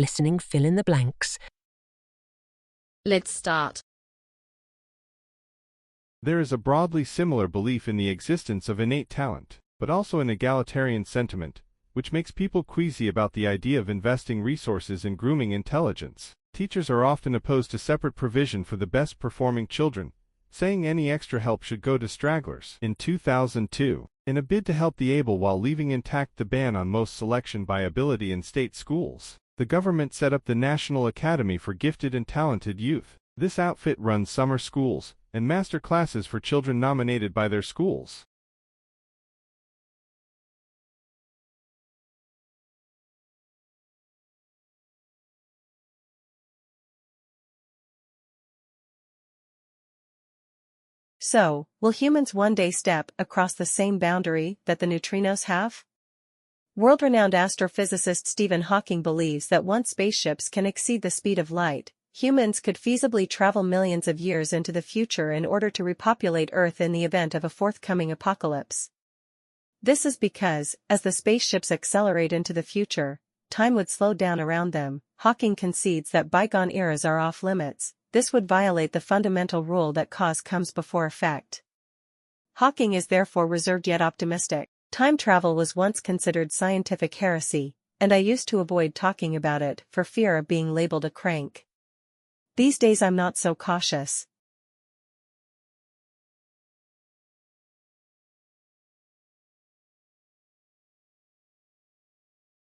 Listening Fill in the Blanks. Let's start. There is a broadly similar belief in the existence of innate talent, but also an egalitarian sentiment, which makes people queasy about the idea of investing resources in grooming intelligence. Teachers are often opposed to separate provision for the best-performing children, saying any extra help should go to stragglers. In 2002, in a bid to help the able while leaving intact the ban on most selection by ability in state schools, the government set up the National Academy for Gifted and Talented Youth. This outfit runs summer schools and master classes for children nominated by their schools. So, will humans one day step across the same boundary that the neutrinos have? World-renowned astrophysicist Stephen Hawking believes that once spaceships can exceed the speed of light, humans could feasibly travel millions of years into the future in order to repopulate Earth in the event of a forthcoming apocalypse. This is because, as the spaceships accelerate into the future, time would slow down around them. Hawking concedes that bygone eras are off-limits. This would violate the fundamental rule that cause comes before effect. Hawking is therefore reserved yet optimistic. Time travel was once considered scientific heresy, and I used to avoid talking about it for fear of being labeled a crank. These days I'm not so cautious.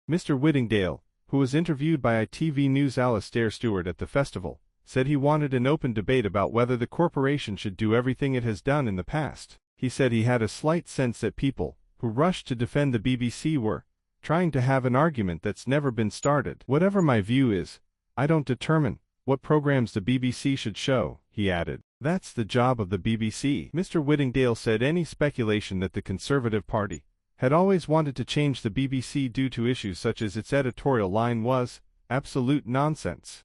Mr. Whittingdale, who was interviewed by ITV News' Alastair Stewart at the festival, said he wanted an open debate about whether the corporation should do everything it has done in the past. He said he had a slight sense that people who rushed to defend the BBC were trying to have an argument that's never been started. Whatever my view is, I don't determine what programs the BBC should show, he added. That's the job of the BBC. Mr. Whittingdale said any speculation that the Conservative Party had always wanted to change the BBC due to issues such as its editorial line was absolute nonsense.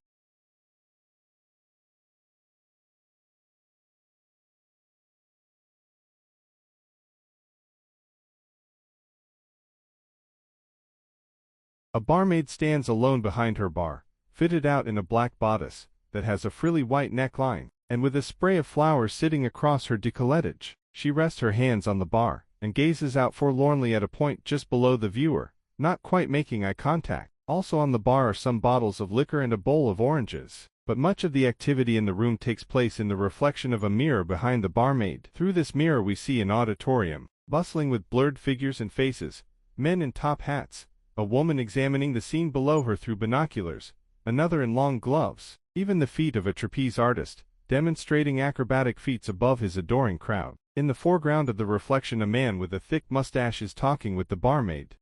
A barmaid stands alone behind her bar, fitted out in a black bodice that has a frilly white neckline, and with a spray of flowers sitting across her décolletage. She rests her hands on the bar and gazes out forlornly at a point just below the viewer, not quite making eye contact. Also on the bar are some bottles of liquor and a bowl of oranges, but much of the activity in the room takes place in the reflection of a mirror behind the barmaid. Through this mirror we see an auditorium, bustling with blurred figures and faces, men in top hats, a woman examining the scene below her through binoculars, another in long gloves, even the feet of a trapeze artist, demonstrating acrobatic feats above his adoring crowd. In the foreground of the reflection a man with a thick mustache is talking with the barmaid.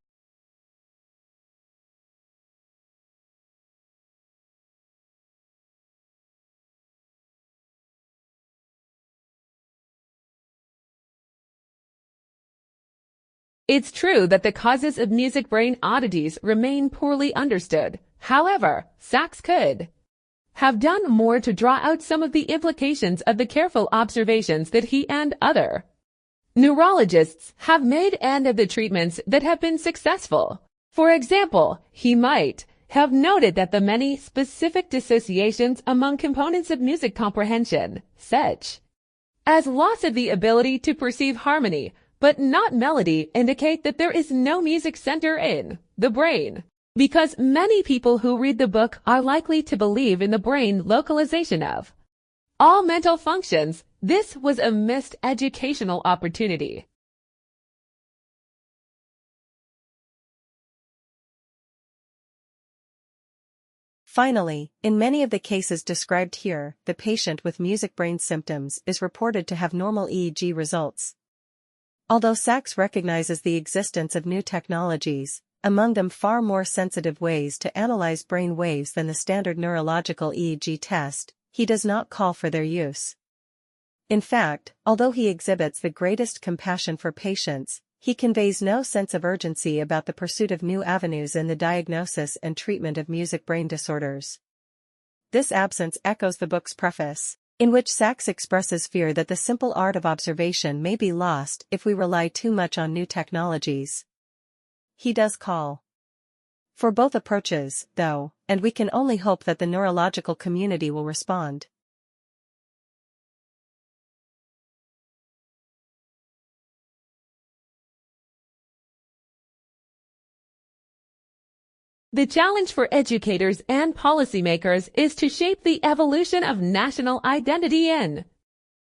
It's true that the causes of music brain oddities remain poorly understood. However, Sachs could have done more to draw out some of the implications of the careful observations that he and other neurologists have made and of the treatments that have been successful. For example, he might have noted that the many specific dissociations among components of music comprehension, such as loss of the ability to perceive harmony, but not melody, indicate that there is no music center in the brain. Because many people who read the book are likely to believe in the brain localization of all mental functions, this was a missed educational opportunity. Finally, in many of the cases described here, the patient with music brain symptoms is reported to have normal EEG results. Although Sachs recognizes the existence of new technologies, among them far more sensitive ways to analyze brain waves than the standard neurological EEG test, he does not call for their use. In fact, although he exhibits the greatest compassion for patients, he conveys no sense of urgency about the pursuit of new avenues in the diagnosis and treatment of music brain disorders. This absence echoes the book's preface, in which Sachs expresses fear that the simple art of observation may be lost if we rely too much on new technologies. He does call for both approaches, though, and we can only hope that the neurological community will respond. The challenge for educators and policymakers is to shape the evolution of national identity in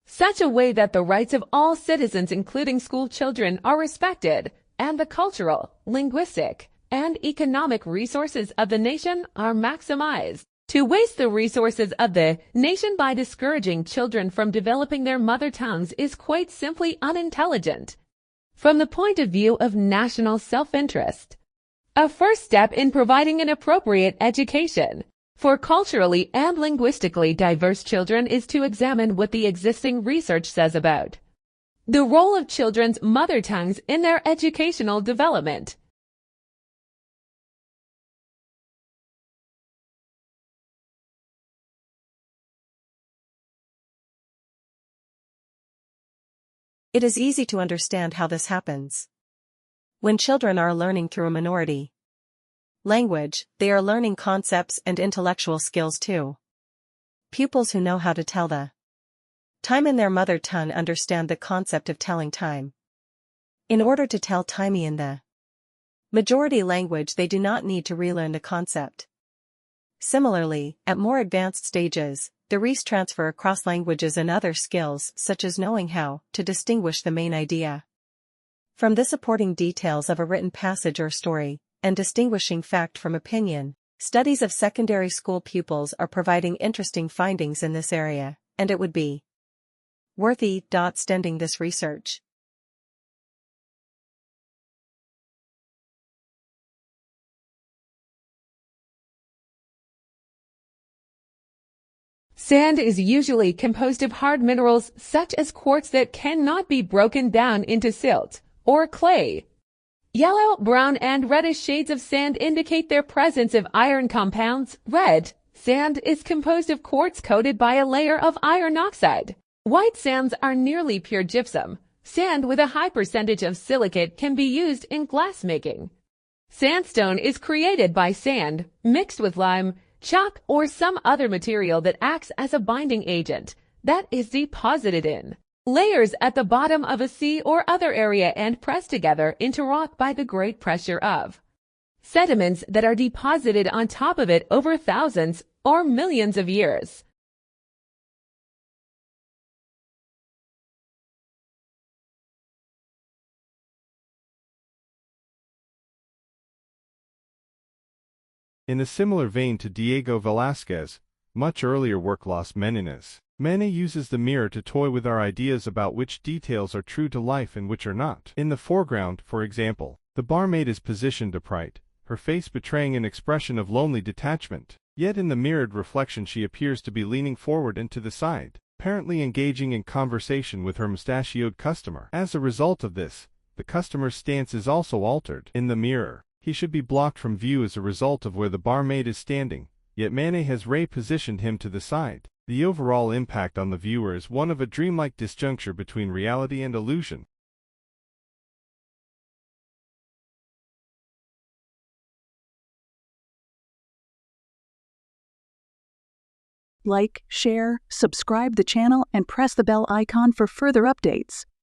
such a way that the rights of all citizens, including school children, are respected, and the cultural, linguistic, and economic resources of the nation are maximized. To waste the resources of the nation by discouraging children from developing their mother tongues is quite simply unintelligent from the point of view of national self-interest. A first step in providing an appropriate education for culturally and linguistically diverse children is to examine what the existing research says about the role of children's mother tongues in their educational development. It is easy to understand how this happens. When children are learning through a minority language, they are learning concepts and intellectual skills too. Pupils who know how to tell the time in their mother tongue understand the concept of telling time. In order to tell timey in the majority language, they do not need to relearn the concept. Similarly, at more advanced stages, the RES transfer across languages and other skills such as knowing how to distinguish the main idea from the supporting details of a written passage or story, and distinguishing fact from opinion. Studies of secondary school pupils are providing interesting findings in this area, and it would be worthy extending this research. Sand is usually composed of hard minerals such as quartz that cannot be broken down into silt or clay. Yellow, brown, and reddish shades of sand indicate their presence of iron compounds. Red sand is composed of quartz coated by a layer of iron oxide. White sands are nearly pure gypsum. Sand with a high percentage of silicate can be used in glass making. Sandstone is created by sand mixed with lime, chalk, or some other material that acts as a binding agent that is deposited in layers at the bottom of a sea or other area and pressed together into rock by the great pressure of sediments that are deposited on top of it over thousands or millions of years. In a similar vein to Diego Velázquez, much earlier work Las Meninas, Manet uses the mirror to toy with our ideas about which details are true to life and which are not. In the foreground, for example, the barmaid is positioned upright, her face betraying an expression of lonely detachment. Yet in the mirrored reflection she appears to be leaning forward and to the side, apparently engaging in conversation with her mustachioed customer. As a result of this, the customer's stance is also altered. In the mirror, he should be blocked from view as a result of where the barmaid is standing, yet Manet has repositioned him to the side. The overall impact on the viewer is one of a dreamlike disjuncture between reality and illusion. Like, share, subscribe the channel, and press the bell icon for further updates.